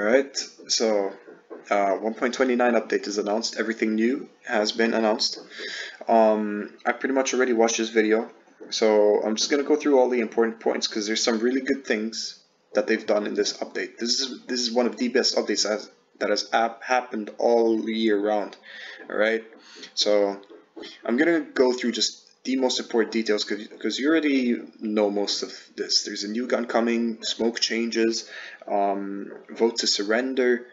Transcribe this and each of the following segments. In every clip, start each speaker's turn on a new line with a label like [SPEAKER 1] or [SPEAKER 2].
[SPEAKER 1] Alright, so 1.29 update is announced. Everything new has been announced. I pretty much already watched this video, so I'm just gonna go through all the important points because there's some really good things that they've done in this update. This is one of the best updates that has happened all year round. Alright, so I'm gonna go through just the most important details because you already know most of this. There's a new gun coming, smoke changes, vote to surrender.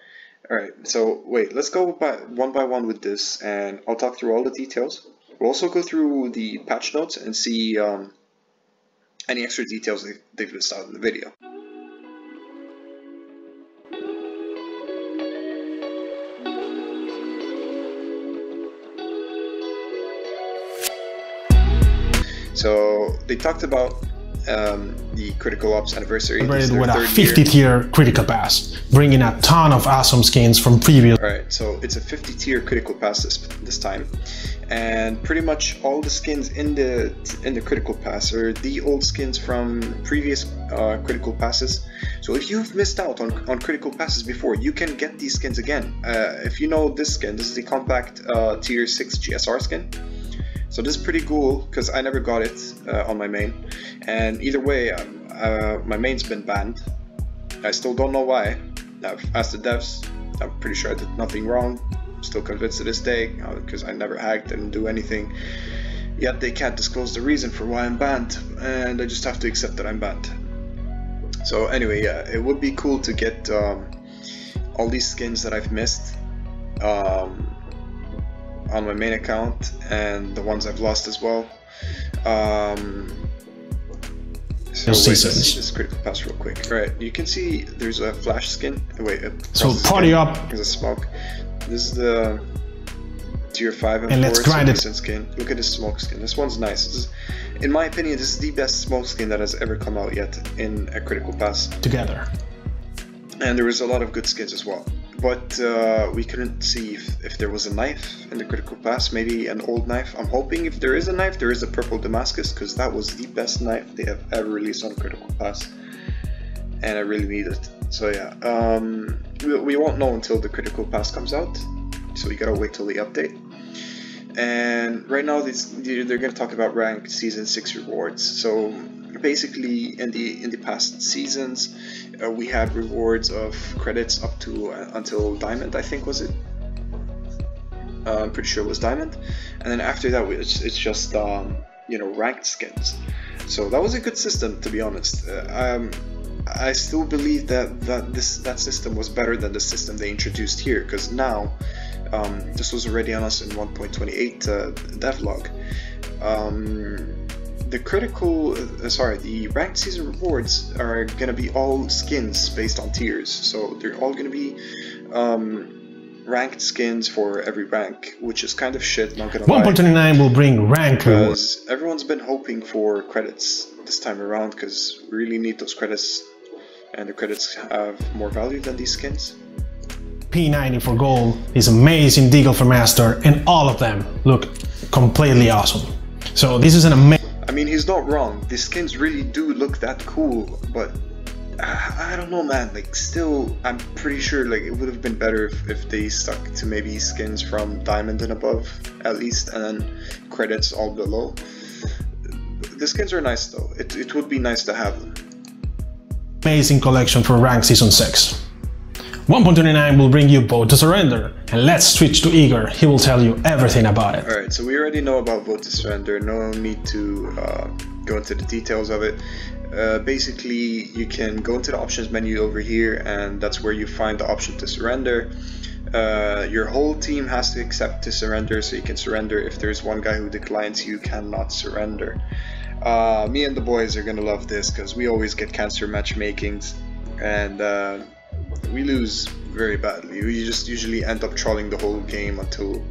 [SPEAKER 1] Alright, so wait, let's go by one with this, and I'll talk through all the details. We'll also go through the patch notes and see any extra details they've listed out in the video. So they talked about the Critical Ops anniversary.
[SPEAKER 2] With a 50-tier critical pass, bringing a ton of awesome skins from previous.
[SPEAKER 1] Alright, so it's a 50-tier critical pass this time, and pretty much all the skins in the critical pass are the old skins from previous critical passes. So if you've missed out on critical passes before, you can get these skins again. If you know this skin, this is the compact tier 6 GSR skin. So this is pretty cool because I never got it on my main, and either way my main's been banned. I still don't know why. I've asked the devs. I'm pretty sure I did nothing wrong. I'm still convinced to this day because I never hacked, didn't do anything. Yet they can't disclose the reason for why I'm banned, and I just have to accept that I'm banned. So anyway, yeah, it would be cool to get all these skins that I've missed on my main account, and the ones I've lost as well. So wait, let's see this critical pass real quick. Alright, you can see there's a flash skin. Wait,
[SPEAKER 2] so party up.
[SPEAKER 1] There's a smoke. This is the tier 5
[SPEAKER 2] and let's grind it.
[SPEAKER 1] Skin. Look at this smoke skin. This one's nice. In my opinion, this is the best smoke skin that has ever come out yet in a critical pass.
[SPEAKER 2] Together.
[SPEAKER 1] And there was a lot of good skins as well. But we couldn't see if there was a knife in the critical pass, maybe an old knife. I'm hoping if there is a knife, there is a purple Damascus, because that was the best knife they have ever released on a critical pass, and I really need it. So yeah, we won't know until the critical pass comes out, so we gotta wait till the update. And right now they're gonna talk about ranked season 6 rewards. So basically in the past seasons we had rewards of credits up to until diamond, I think, was it? I'm pretty sure it was diamond, and then after that it's just you know, ranked skins. So that was a good system, to be honest. I still believe that system was better than the system they introduced here, because now this was already on us in 1.28 devlog. The ranked season rewards are gonna be all skins based on tiers, so they're all gonna be ranked skins for every rank, which is kind of shit, not gonna lie.
[SPEAKER 2] 1.29 will bring rank rewards.
[SPEAKER 1] Because everyone's been hoping for credits this time around, because we really need those credits, and the credits have more value than these skins.
[SPEAKER 2] P90 for gold is amazing, Deagle for master, and all of them look completely awesome. So this is an amazing.
[SPEAKER 1] I mean, he's not wrong. The skins really do look that cool, but I don't know, man. Like, still, I'm pretty sure like it would have been better if they stuck to maybe skins from diamond and above at least, and then credits all below. The skins are nice though. It would be nice to have them.
[SPEAKER 2] Amazing collection for ranked season 6. 1.29 will bring you Vote to Surrender, and let's switch to Igor. He will tell you everything about it.
[SPEAKER 1] Alright, so we already know about Vote to Surrender, no need to go into the details of it. Basically, you can go into the options menu over here, and that's where you find the option to surrender. Your whole team has to accept to surrender, so you can surrender. If there's one guy who declines, you cannot surrender. Me and the boys are gonna love this, because we always get cancer matchmakings, and we lose very badly. We just usually end up trolling the whole game until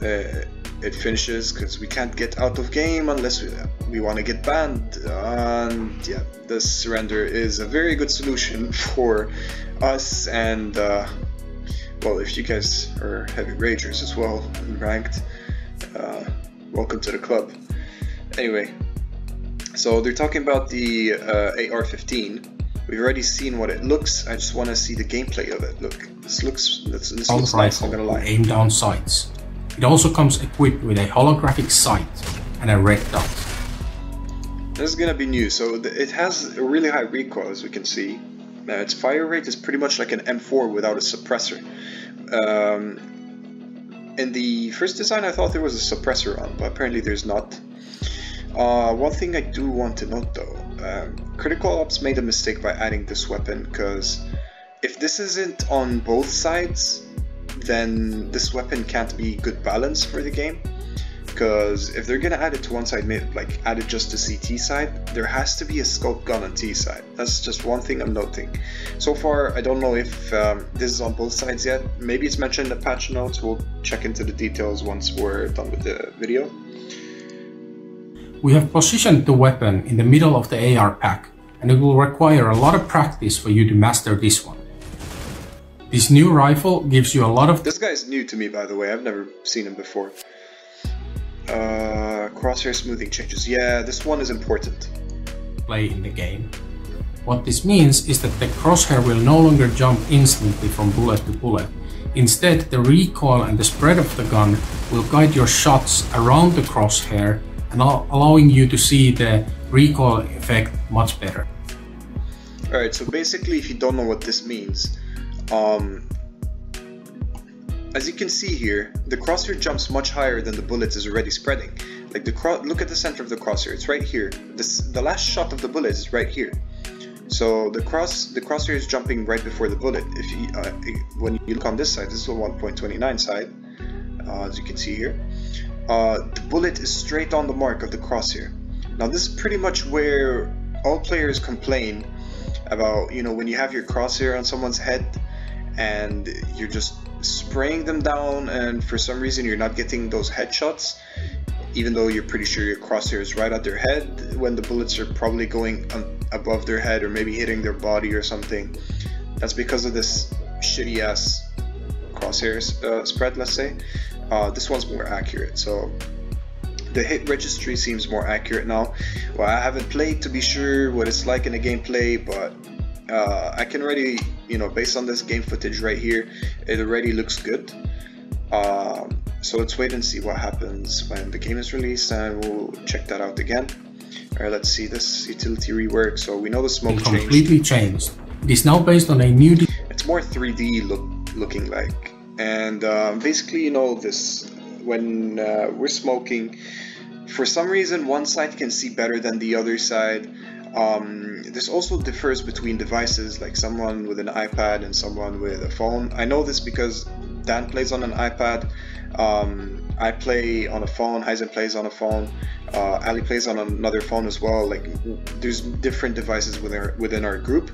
[SPEAKER 1] it finishes, because we can't get out of game unless we want to get banned. And yeah, this surrender is a very good solution for us, and well, if you guys are heavy ragers as well and ranked, welcome to the club. Anyway, so they're talking about the AR-15. We've already seen what it looks. I just want to see the gameplay of it. Look, this looks
[SPEAKER 3] Assault
[SPEAKER 1] nice, I'm
[SPEAKER 3] rifle
[SPEAKER 1] gonna
[SPEAKER 3] to
[SPEAKER 1] lie.
[SPEAKER 3] aim down sights. It also comes equipped with a holographic sight and a red dot.
[SPEAKER 1] This is gonna be new, so it has a really high recoil, as we can see. Its fire rate is pretty much like an M4 without a suppressor. In the first design I thought there was a suppressor on, but apparently there's not. One thing I do want to note though, Critical Ops made a mistake by adding this weapon, because if this isn't on both sides, then this weapon can't be good balance for the game. Because if they're gonna add it to one side, like add it just to CT side, there has to be a scope gun on T side. That's just one thing I'm noting. So far, I don't know if this is on both sides yet. Maybe it's mentioned in the patch notes. We'll check into the details once we're done with the video.
[SPEAKER 3] We have positioned the weapon in the middle of the AR pack, and it will require a lot of practice for you to master this one. This new rifle gives you a lot of...
[SPEAKER 1] This guy is new to me, by the way. I've never seen him before. Crosshair smoothing changes. Yeah, this one is important.
[SPEAKER 3] ...play in the game. What this means is that the crosshair will no longer jump instantly from bullet to bullet. Instead, the recoil and the spread of the gun will guide your shots around the crosshair and allowing you to see the recoil effect much better.
[SPEAKER 1] Alright, so basically, if you don't know what this means, as you can see here, the crosshair jumps much higher than the bullet is already spreading. Like look at the center of the crosshair, it's right here. The last shot of the bullet is right here. So the crosshair is jumping right before the bullet. If you, when you look on this side, this is the 1.29 side, as you can see here. The bullet is straight on the mark of the crosshair. Now this is pretty much where all players complain about, you know, when you have your crosshair on someone's head and you're just spraying them down, and for some reason you're not getting those headshots, even though you're pretty sure your crosshair is right at their head, when the bullets are probably going above their head or maybe hitting their body or something. That's because of this shitty ass crosshair spread, let's say. This one's more accurate, so the hit registry seems more accurate now. Well, I haven't played to be sure what it's like in the gameplay, but I can already, you know, based on this game footage right here, it already looks good. So let's wait and see what happens when the game is released, and we'll check that out again. Alright, let's see this utility rework. So we know the smoke
[SPEAKER 3] completely changed. It is now based on a new...
[SPEAKER 1] It's more 3D looking like. And basically, you know, this when we're smoking, for some reason one side can see better than the other side. This also differs between devices, like someone with an iPad and someone with a phone. I know this because Dan plays on an iPad, I play on a phone, Heisen plays on a phone, Ali plays on another phone as well. Like, there's different devices within our group,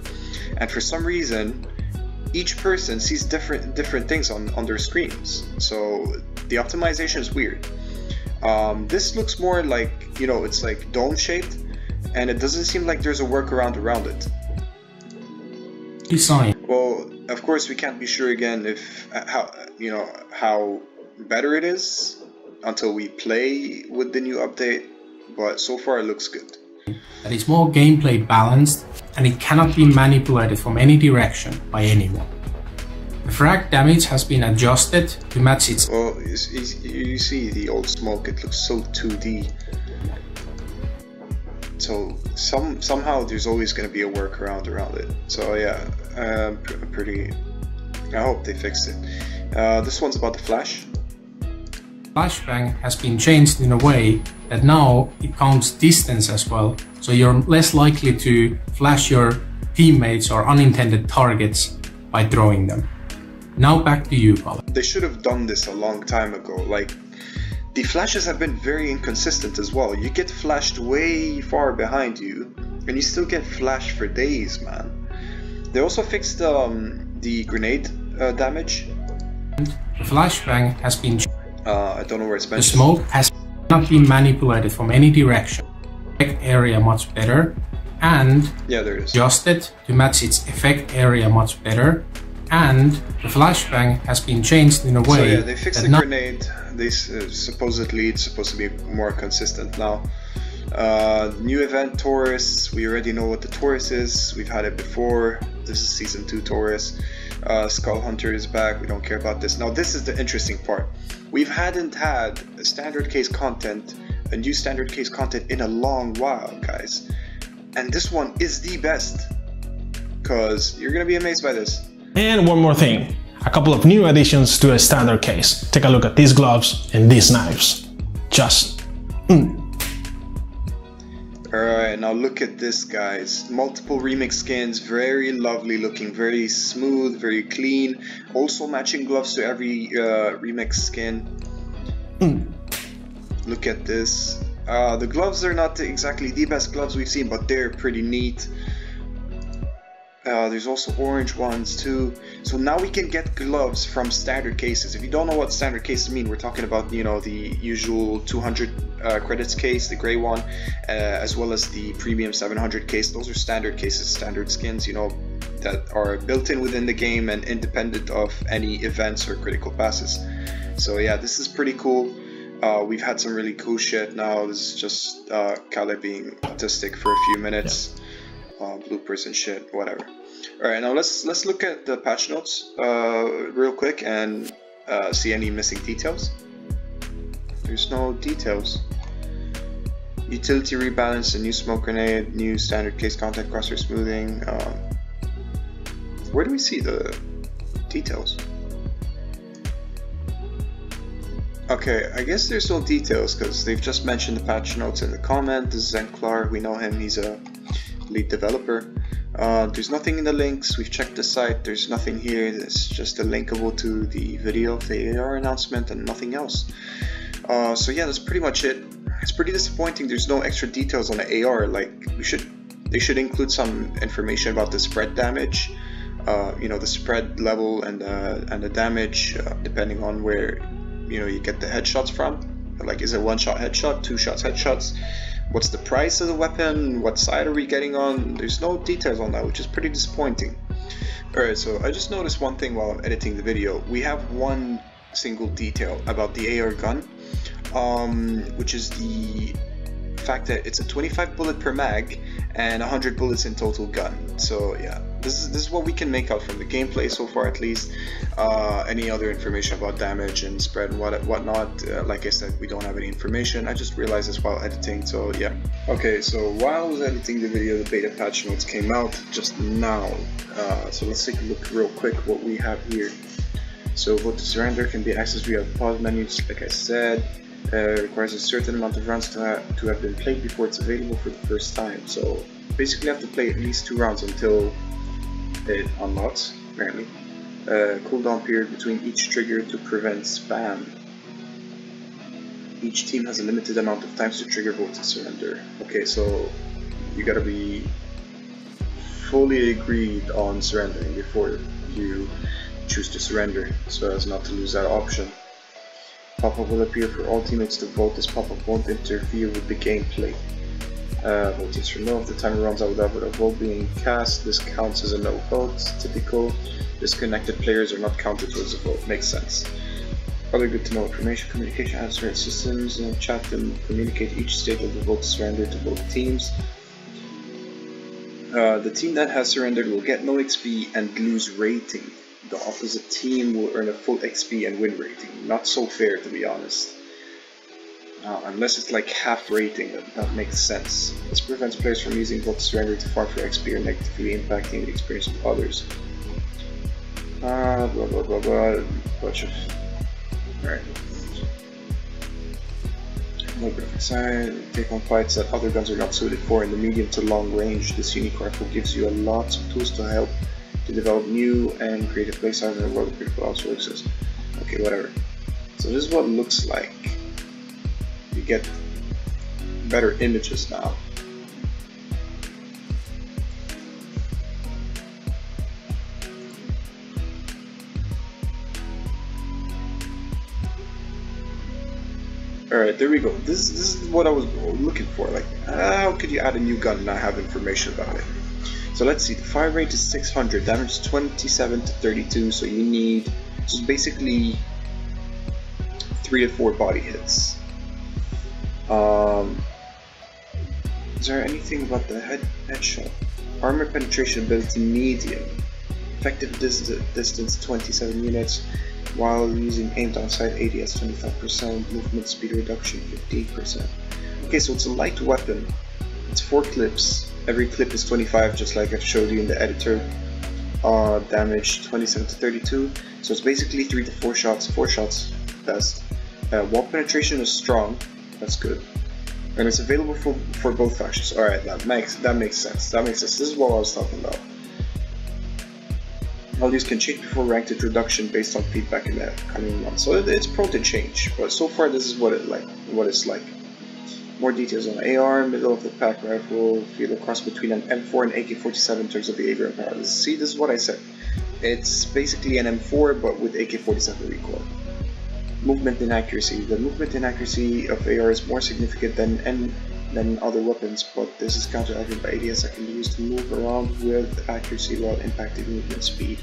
[SPEAKER 1] and for some reason each person sees different things on their screens, so the optimization is weird. This looks more like, you know, it's like dome shaped, and it doesn't seem like there's a workaround around it.
[SPEAKER 3] Design.
[SPEAKER 1] Well, of course we can't be sure again if how better it is until we play with the new update, but so far it looks good.
[SPEAKER 3] That is more gameplay balanced, and it cannot be manipulated from any direction by anyone. The frag damage has been adjusted to match its...
[SPEAKER 1] Well, you see the old smoke, it looks so 2D. So somehow there's always going to be a workaround around it. So yeah, I hope they fixed it. This one's about the flash.
[SPEAKER 3] Flashbang has been changed in a way that now it counts distance as well, so you're less likely to flash your teammates or unintended targets by throwing them. Now back to you, Colin.
[SPEAKER 1] They should have done this a long time ago. Like, the flashes have been very inconsistent as well. You get flashed way far behind you, and you still get flashed for days, man. They also fixed the grenade damage.
[SPEAKER 3] The flashbang has been...
[SPEAKER 1] I don't know where it's mentioned.
[SPEAKER 3] The smoke has not been manipulated from any direction. Effect area much better, and
[SPEAKER 1] yeah, there it is.
[SPEAKER 3] Adjusted to match its effect area much better, and the flashbang has been changed in a way.
[SPEAKER 1] So yeah, they fixed the grenade. Supposedly it's supposed to be more consistent now. New event Taurus, we already know what the Taurus is, we've had it before. This is season 2 Taurus. Skull Hunter is back, we don't care about this. Now this is the interesting part. We hadn't had a standard case content, a new standard case content in a long while, guys. And this one is the best, because you're gonna be amazed by this.
[SPEAKER 2] And one more thing, a couple of new additions to a standard case. Take a look at these gloves and these knives. Just
[SPEAKER 1] Alright, now look at this, guys. Multiple remix skins, very lovely looking, very smooth, very clean. Also matching gloves to every remix skin. Look at this. The gloves are not exactly the best gloves we've seen, but they're pretty neat. There's also orange ones too. So now we can get gloves from standard cases. If you don't know what standard cases mean, we're talking about, you know, the usual 200 credits case, the gray one, as well as the premium 700 case. Those are standard cases, standard skins, you know, that are built in within the game and independent of any events or critical passes. So yeah, this is pretty cool. We've had some really cool shit. Now this is just Kale being autistic for a few minutes. Bloopers and shit, whatever. Alright, now let's look at the patch notes real quick and see any missing details. There's no details. Utility rebalance, a new smoke grenade, new standard case contact crosshair smoothing. Where do we see the details? Okay, I guess there's no details because they've just mentioned the patch notes in the comment. This is Zenklar, we know him, he's a lead developer. There's nothing in the links, we've checked the site, there's nothing here, it's just a linkable to the video of the AR announcement and nothing else. So yeah, that's pretty much it. It's pretty disappointing there's no extra details on the AR, like they should include some information about the spread damage, you know, the spread level and the damage depending on where, you know, you get the headshots from. Like, is it one shot headshot, 2 shots headshots? What's the price of the weapon? What side are we getting on? There's no details on that, which is pretty disappointing. Alright, so I just noticed one thing while I'm editing the video. We have one single detail about the AR gun, which is the fact that it's a 25 bullet per mag and 100 bullets in total gun. So yeah, this is what we can make out from the gameplay so far, at least. Any other information about damage and spread and whatnot, like I said, we don't have any information. I just realized this while editing, so yeah. Okay, so while I was editing the video, the beta patch notes came out just now. So let's take a look real quick what we have here. So Vote to Surrender can be accessed via pause menus, like I said. Requires a certain amount of rounds to have been played before it's available for the first time. So basically you have to play at least 2 rounds until it unlocks, apparently. Cooldown period between each trigger to prevent spam. Each team has a limited amount of times to trigger Vote to Surrender. Okay, so you gotta be fully agreed on surrendering before you choose to surrender, so as not to lose that option. Pop-up will appear for all teammates to vote. This pop-up won't interfere with the gameplay. Vote yes or no. If the timer runs out without a vote being cast, this counts as a no vote. Typical. Disconnected players are not counted towards a vote. Makes sense. Other good to know information: communication has certain systems and chat can communicate each state of the vote surrender to both teams. The team that has surrendered will get no XP and lose rating. The opposite team will earn a full XP and win rating. Not so fair, to be honest. Unless it's like half rating, that makes sense. This prevents players from using Vote to Surrender to farm for XP or negatively impacting the experience of others. Blah blah blah blah. Bunch of. Alright. No graphic side. Take on fights that other guns are not suited for in the medium to long range. This unique rifle gives you a lot of tools to help to develop new and creative playstyles in a world of critical outsources. Okay, whatever. So this is what it looks like. You get better images now. Alright, there we go. This is what I was looking for. Like, how could you add a new gun and not have information about it? So let's see, the fire rate is 600, damage is 27 to 32, so you need just basically 3 to 4 body hits. Is there anything about the headshot? Armor penetration ability medium. Effective distance 27 units. While using aimed on sight ADS 25%. Movement speed reduction 15%. Okay, so it's a light weapon. It's 4 clips. Every clip is 25, just like I showed you in the editor. Damage 27 to 32. So it's basically 3 to 4 shots. 4 shots best. Wall penetration is strong. That's good. And it's available for both factions. Alright, that makes sense. This is what I was talking about. Values can change before ranked introduction based on feedback in the coming months. So it's prone to change, but so far this is what it's like. More details on AR, middle of the pack rifle, feel a cross between an M4 and AK-47 in terms of behavior and power. See, this is what I said. It's basically an M4 but with AK-47 recoil. Movement inaccuracy. The movement inaccuracy of AR is more significant than other weapons, but this is counteracted by ADS that can be used to move around with accuracy while impacting movement speed.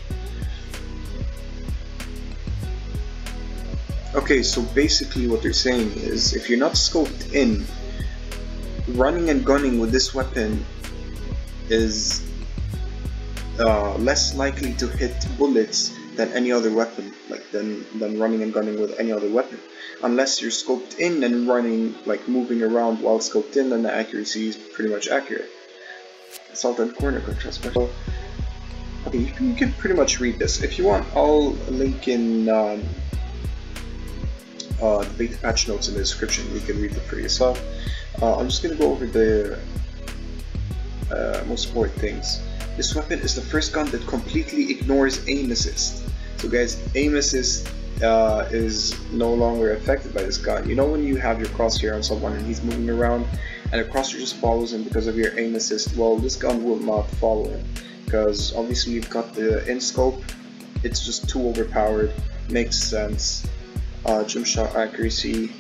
[SPEAKER 1] Okay, so basically what they're saying is, if you're not scoped in, running and gunning with this weapon is less likely to hit bullets than any other weapon, than running and gunning with any other weapon. Unless you're scoped in and running, moving around while scoped in, then the accuracy is pretty much accurate. Assault and corner contrast special. Okay, you can pretty much read this. If you want, I'll link in the beta patch notes in the description. You can read it for yourself. I'm just going to go over the most important things. This weapon is the first gun that completely ignores aim assist. So guys, aim assist is no longer affected by this gun. You know when you have your crosshair on someone and he's moving around and the crosshair just follows him because of your aim assist? Well, this gun will not follow him because obviously you've got the in-scope. It's just too overpowered. Makes sense. Jump shot accuracy.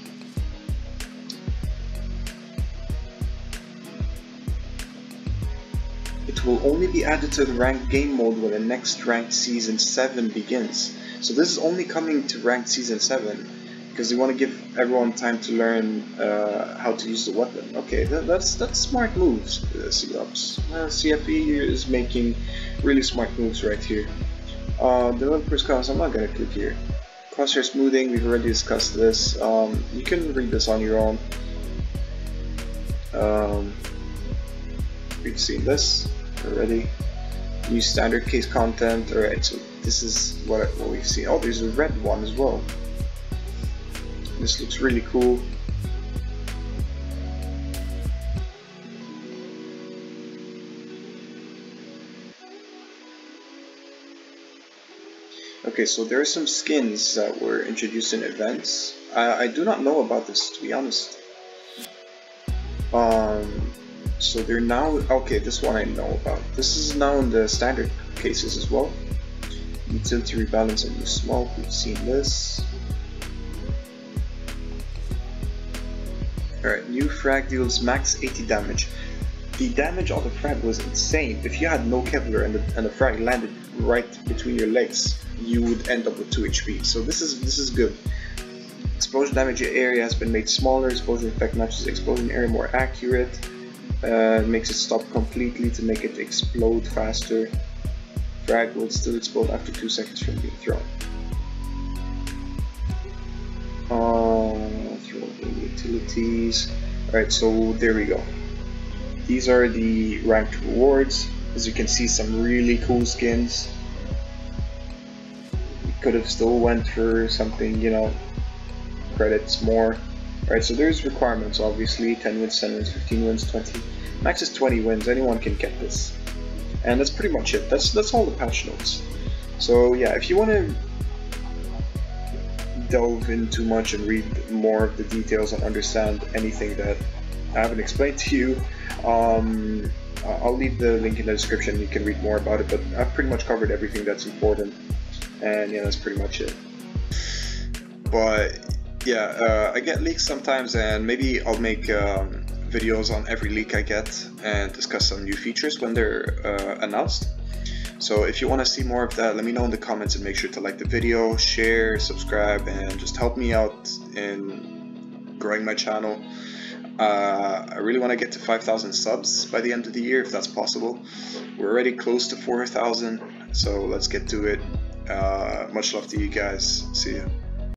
[SPEAKER 1] It will only be added to the ranked game mode when the next ranked season 7 begins. So this is only coming to ranked season 7 because they want to give everyone time to learn how to use the weapon. Okay, that's smart moves, COPS. CFE is making really smart moves right here. Developers comments, I'm not going to click here. Crosshair smoothing, we've already discussed this. You can read this on your own. We've seen this already. New standard case content. Alright, so this is what we've seen. Oh, there's a red one as well. This looks really cool. Okay, so there are some skins that were introduced in events. I do not know about this, to be honest. So they're now, okay, this one I know about. This is now in the standard cases as well. Utility rebalance and use smoke, we've seen this. Alright, new frag deals max 80 damage. The damage on the frag was insane. If you had no Kevlar and the frag landed right between your legs, you would end up with 2 HP. So this is good. Explosion damage area has been made smaller. Explosion effect matches explosion area more accurate. Makes it stop completely to make it explode faster. Frag will still explode after 2 seconds from being thrown. Throwing utilities. Alright, so there we go. These are the ranked rewards. As you can see, some really cool skins. We could have still went for something, you know, credits more. Alright, so there's requirements obviously. 10 wins, 10 wins, 15 wins, 20. Max is 20 wins, anyone can get this. And that's pretty much it. That's all the patch notes. So yeah, if you want to delve in too much and read more of the details and understand anything that I haven't explained to you, I'll leave the link in the description. You can read more about it, but I've pretty much covered everything that's important. And yeah, that's pretty much it. But yeah, I get leaks sometimes, and maybe I'll make videos on every leak I get and discuss some new features when they're announced. So if you want to see more of that, let me know in the comments, and make sure to like the video, share, subscribe, and just help me out in growing my channel. I really want to get to 5,000 subs by the end of the year, if that's possible. We're already close to 4,000, so let's get to it. Much love to you guys. See ya.